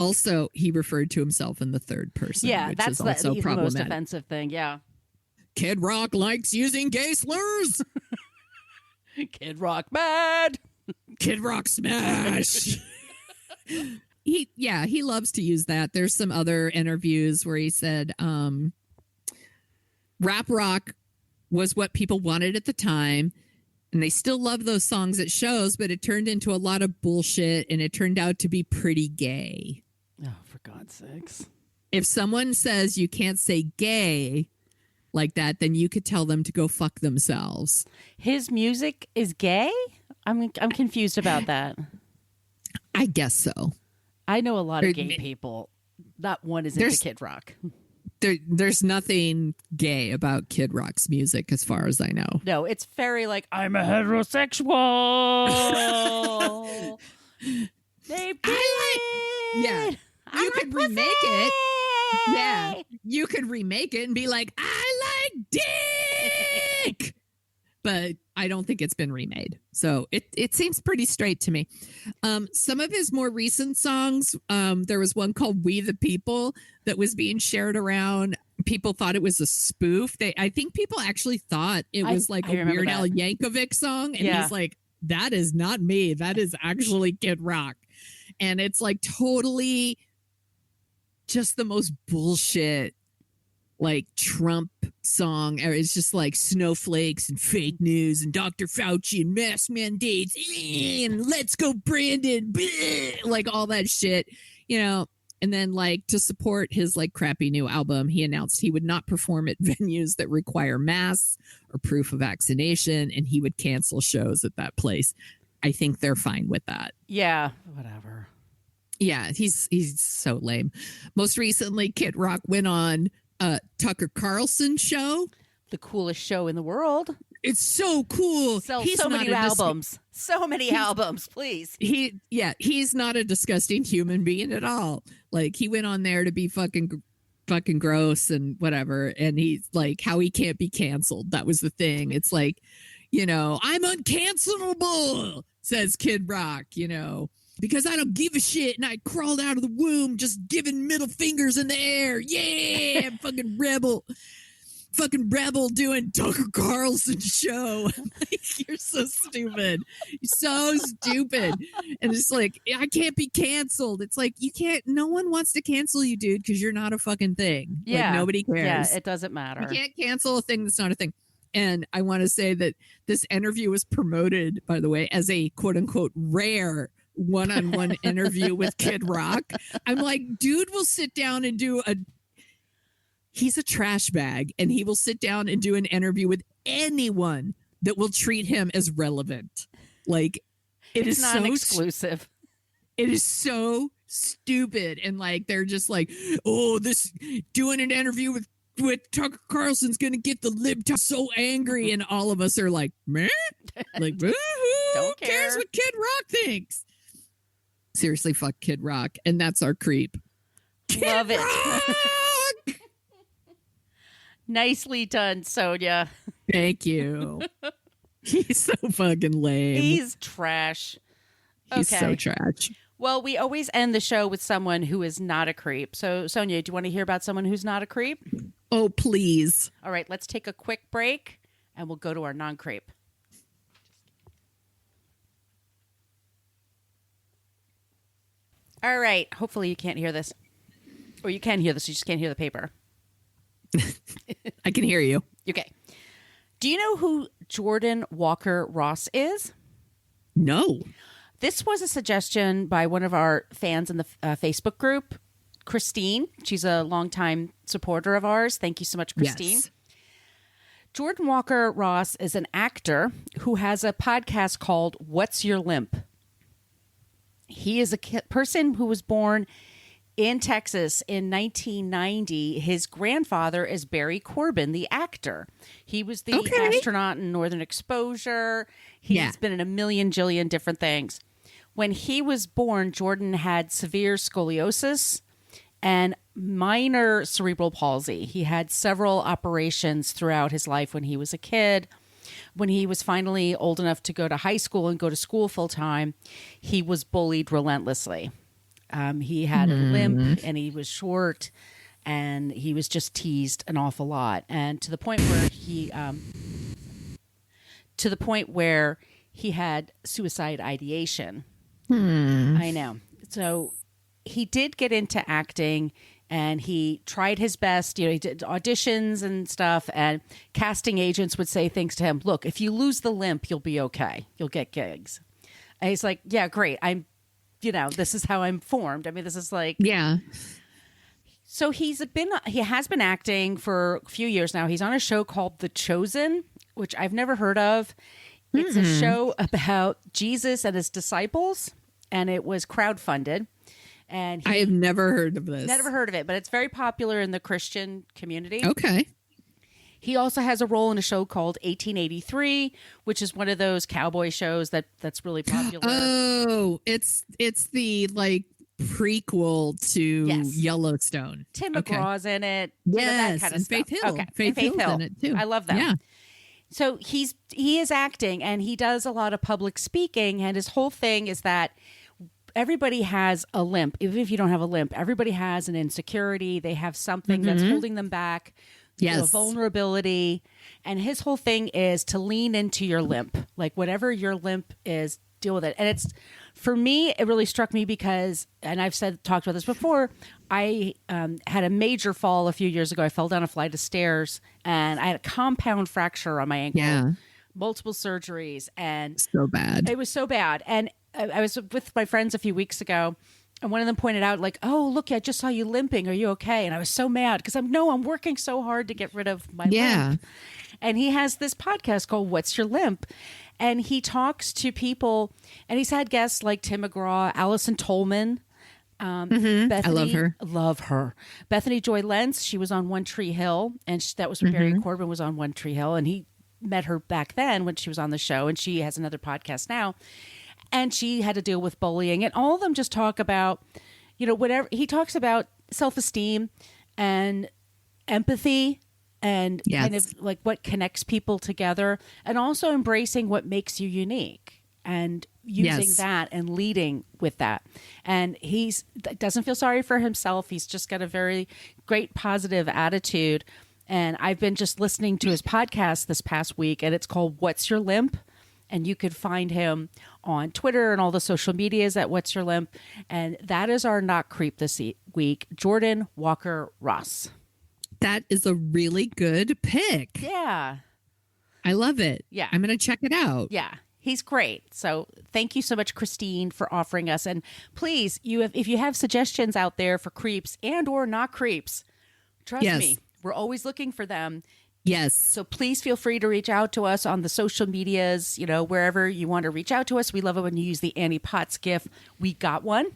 Also, he referred to himself in the third person, Yeah, which that's is also the problematic. most offensive thing. Yeah. Kid Rock likes using gay slurs. Kid Rock mad. Kid Rock smash. He loves to use that. There's some other interviews where he said rap rock was what people wanted at the time, and they still love those songs at shows, but it turned into a lot of bullshit, and it turned out to be pretty gay. Oh, for God's sakes. If someone says you can't say gay like that, then you could tell them to go fuck themselves. His music is gay? I'm confused about that. I guess so. I know a lot of gay people. Not one is into Kid Rock. There's nothing gay about Kid Rock's music as far as I know. No, it's very like, I'm a heterosexual. Yeah. You could remake it. Yeah. You could remake it and be like, I like dick. But I don't think it's been remade. So it seems pretty straight to me. Some of his more recent songs, there was one called We the People that was being shared around. People thought it was a spoof. I think people actually thought it was like a Weird Al Yankovic song. And he's like, that is not me. That is actually Kid Rock. And it's like totally just the most bullshit like Trump song. It's just like snowflakes and fake news and Dr. Fauci and mask mandates and let's go Brandon, like all that shit, you know. And then like to support his like crappy new album, he announced he would not perform at venues that require masks or proof of vaccination, and he would cancel shows at that place. I think they're fine with that. Yeah, whatever. Yeah, he's so lame. Most recently, Kid Rock went on Tucker Carlson's show. The coolest show in the world. It's so cool. He's so many albums. So many albums, please. He's not a disgusting human being at all. Like he went on there to be fucking gross and whatever. And he's like, how he can't be canceled. That was the thing. It's like, you know, I'm uncancelable, says Kid Rock, you know, because I don't give a shit. And I crawled out of the womb just giving middle fingers in the air. Yeah, fucking rebel doing Tucker Carlson's show. Like, you're so stupid. You're so stupid. And it's like, I can't be canceled. It's like, you can't, no one wants to cancel you, dude, because you're not a fucking thing. Yeah. Like, nobody cares. Yeah, it doesn't matter. You can't cancel a thing that's not a thing. And I want to say that this interview was promoted, by the way, as a quote unquote rare one-on-one interview with Kid Rock. I'm like, dude will sit down and he's a trash bag, and he will sit down and do an interview with anyone that will treat him as relevant. Like, it's not so exclusive. It is so stupid. And like, they're just like, oh, this doing an interview with Tucker Carlson's going to get the libtard so angry. And all of us are like, man, like, who cares what Kid Rock thinks? Seriously, fuck Kid Rock. And that's our creep. Love it. Nicely done, Sonia. Thank you. He's so fucking lame. He's trash. He's so trash. Well, we always end the show with someone who is not a creep. So, Sonia, do you want to hear about someone who's not a creep? Oh, please. All right, let's take a quick break, and we'll go to our non-creep. All right. Hopefully you can't hear this. Or you can hear this, you just can't hear the paper. I can hear you. Okay. Do you know who Jordan Walker Ross is? No. This was a suggestion by one of our fans in the Facebook group, Christine. She's a longtime supporter of ours. Thank you so much, Christine. Yes. Jordan Walker Ross is an actor who has a podcast called What's Your Limp? He is a person who was born in Texas in 1990. His grandfather is Barry Corbin, the actor. He was the astronaut in Northern Exposure. He's been in a million jillion different things. When he was born, Jordan had severe scoliosis and minor cerebral palsy. He had several operations throughout his life when he was a kid. When he was finally old enough to go to high school and go to school full time, he was bullied relentlessly. He had a limp and he was short and he was just teased an awful lot. And to the point where he had suicide ideation. I know. So he did get into acting and he tried his best. He did auditions and stuff, and casting agents would say things to him. Look, if you lose the limp, you'll be okay. You'll get gigs. And he's like, yeah, great. This is how I'm formed. I mean, this is like, yeah. So he has been acting for a few years now. He's on a show called The Chosen, which I've never heard of. It's a show about Jesus and his disciples, and it was crowdfunded. And I have never heard of this. Never heard of it, but it's very popular in the Christian community. Okay. He also has a role in a show called 1883, which is one of those cowboy shows that's really popular. Oh, it's the like prequel to Yellowstone. Tim McGraw's in it. Yes, that kind of and stuff. Faith Hill. Okay. Faith Hill's in it too. I love that. Yeah. So he is acting and he does a lot of public speaking, and his whole thing is that everybody has a limp. Even if you don't have a limp, everybody has an insecurity. They have something that's holding them back. Yes. A vulnerability. And his whole thing is to lean into your limp. Like whatever your limp is, deal with it. And it's, for me, it really struck me because, and I've talked about this before, I had a major fall a few years ago. I fell down a flight of stairs and I had a compound fracture on my ankle. Yeah. Multiple surgeries. And so bad. It was so bad. And I was with my friends a few weeks ago, and one of them pointed out, like, oh, look, I just saw you limping. Are you okay? And I was so mad because I'm working so hard to get rid of my limp. And he has this podcast called What's Your Limp? And he talks to people, and he's had guests like Tim McGraw, Allison Tolman. Bethany, I love her. Love her. Bethany Joy Lenz, she was on One Tree Hill, and that was when Barry Corbin was on One Tree Hill, and he met her back then when she was on the show, and she has another podcast now. And she had to deal with bullying, and all of them just talk about, whatever. He talks about self-esteem and empathy and kind of like what connects people together, and also embracing what makes you unique and using that and leading with that. And he doesn't feel sorry for himself. He's just got a very great positive attitude. And I've been just listening to his podcast this past week, and it's called What's Your Limp? And you could find him on Twitter and all the social medias at What's Your Limp. And that is our Not Creep this week, Jordan Walker Ross. That is a really good pick. Yeah. I love it. Yeah. I'm going to check it out. Yeah. He's great. So thank you so much, Christine, for offering us. And please, if you have suggestions out there for creeps and or not creeps, trust me, we're always looking for them. Yes. So please feel free to reach out to us on the social medias, wherever you want to reach out to us. We love it when you use the Annie Potts GIF. We got one.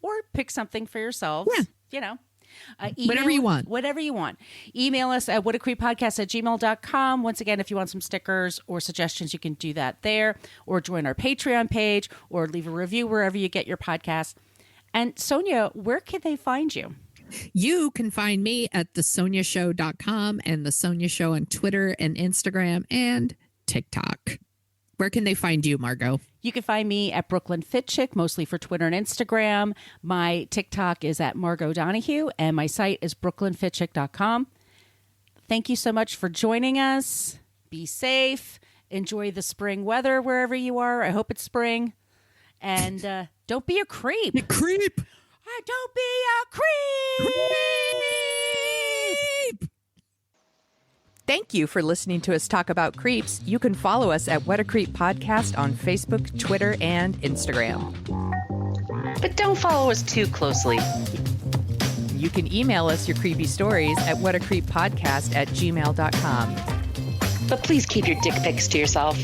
Or pick something for yourselves. Yeah. Whatever you want. Whatever you want. Email us at whatacreeppodcast@gmail.com. Once again, if you want some stickers or suggestions, you can do that there. Or join our Patreon page. Or leave a review wherever you get your podcast. And Sonia, where can they find you? You can find me at thesoniashow.com and The Sonia Show on Twitter and Instagram and TikTok. Where can they find you, Margot? You can find me at Brooklyn Fit Chick, mostly for Twitter and Instagram. My TikTok is at Margot Donahue, and my site is brooklynfitchick.com. Thank you so much for joining us. Be safe. Enjoy the spring weather wherever you are. I hope it's spring. And don't be a creep. You creep. Don't be a creep. Thank you for listening to us talk about creeps. You can follow us at What a Creep Podcast on Facebook, Twitter, and Instagram. But don't follow us too closely. You can email us your creepy stories at whatacreeppodcast@gmail.com. But please keep your dick pics to yourself.